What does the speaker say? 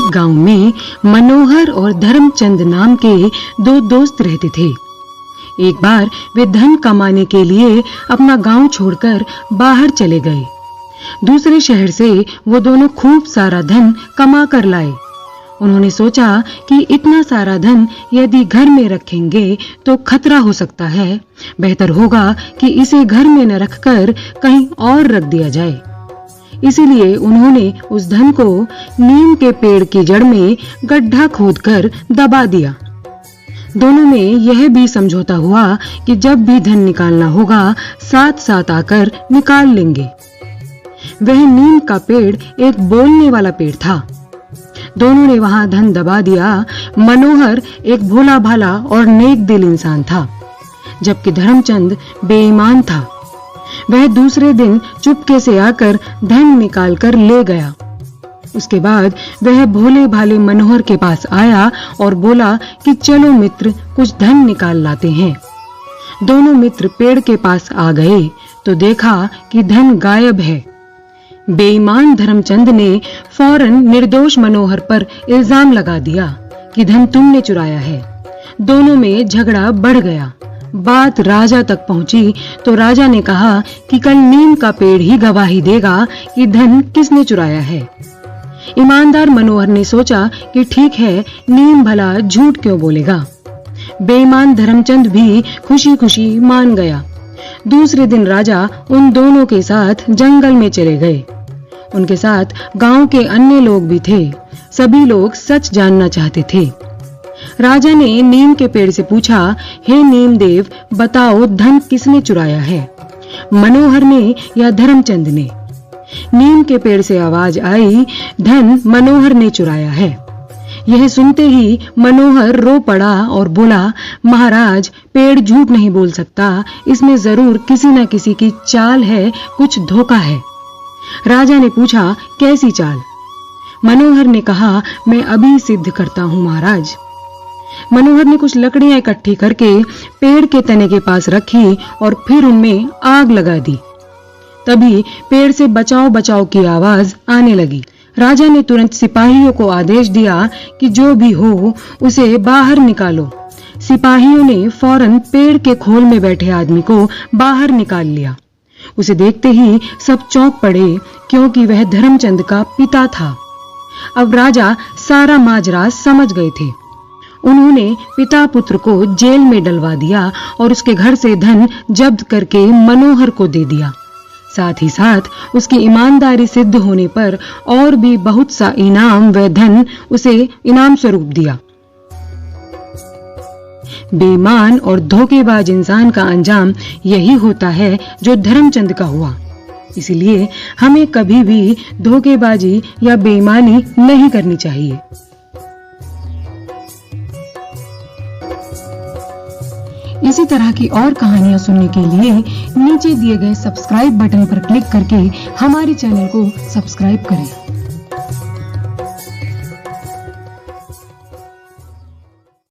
गांव में मनोहर और धर्मचंद नाम के दो दोस्त रहते थे। एक बार वे धन कमाने के लिए अपना गांव छोड़कर बाहर चले गए। दूसरे शहर से वो दोनों खूब सारा धन कमा कर लाए। उन्होंने सोचा कि इतना सारा धन यदि घर में रखेंगे तो खतरा हो सकता है। बेहतर होगा कि इसे घर में न रखकर कहीं और रख दिया जाए। इसीलिए उन्होंने उस धन को नीम के पेड़ की जड़ में गड्ढा खोदकर दबा दिया। दोनों में यह भी समझौता हुआ कि जब भी धन निकालना होगा साथ साथ आकर निकाल लेंगे। वह नीम का पेड़ एक बोलने वाला पेड़ था। दोनों ने वहां धन दबा दिया। मनोहर एक भोला भाला और नेक दिल इंसान था, जबकि धर्मचंद बेईमान था। वह दूसरे दिन चुपके से आकर धन निकाल कर ले गया। उसके बाद वह भोले भाले मनोहर के पास आया और बोला कि चलो मित्र, कुछ धन निकाल लाते हैं। दोनों मित्र पेड़ के पास आ गए तो देखा कि धन गायब है। बेईमान धर्मचंद ने फौरन निर्दोष मनोहर पर इल्जाम लगा दिया कि धन तुमने चुराया है। दोनों में झगड़ा बढ़ गया। बात राजा तक पहुंची तो राजा ने कहा कि कल नीम का पेड़ ही गवाही देगा कि धन किसने चुराया है। ईमानदार मनोहर ने सोचा कि ठीक है, नीम भला झूठ क्यों बोलेगा। बेईमान धर्मचंद भी खुशी खुशी मान गया। दूसरे दिन राजा उन दोनों के साथ जंगल में चले गए। उनके साथ गांव के अन्य लोग भी थे। सभी लोग सच जानना चाहते थे। राजा ने नीम के पेड़ से पूछा, हे नीम देव, बताओ धन किसने चुराया है, मनोहर ने या धर्मचंद ने? नीम के पेड़ से आवाज आई, धन मनोहर ने चुराया है। यह सुनते ही मनोहर रो पड़ा और बोला, महाराज, पेड़ झूठ नहीं बोल सकता। इसमें जरूर किसी न किसी की चाल है, कुछ धोखा है। राजा ने पूछा, कैसी चाल? मनोहर ने कहा, मैं अभी सिद्ध करता हूं महाराज। मनोहर ने कुछ लकड़ियां इकट्ठी करके पेड़ के तने के पास रखी और फिर उनमें आग लगा दी। तभी पेड़ से बचाओ बचाओ की आवाज आने लगी। राजा ने तुरंत सिपाहियों को आदेश दिया कि जो भी हो उसे बाहर निकालो। सिपाहियों ने फौरन पेड़ के खोल में बैठे आदमी को बाहर निकाल लिया। उसे देखते ही सब चौंक पड़े, क्योंकि वह धर्मचंद का पिता था। अब राजा सारा माजरा समझ गए थे। उन्होंने पिता पुत्र को जेल में डलवा दिया और उसके घर से धन जब्त करके मनोहर को दे दिया। साथ ही साथ उसकी ईमानदारी सिद्ध होने पर और भी बहुत सा इनाम व धन उसे इनाम स्वरूप दिया। बेईमान और धोखेबाज इंसान का अंजाम यही होता है जो धर्मचंद का हुआ। इसलिए हमें कभी भी धोखेबाजी या बेईमानी नहीं करनी चाहिए। इसी तरह की और कहानियां सुनने के लिए नीचे दिए गए सब्सक्राइब बटन पर क्लिक करके हमारे चैनल को सब्सक्राइब करें।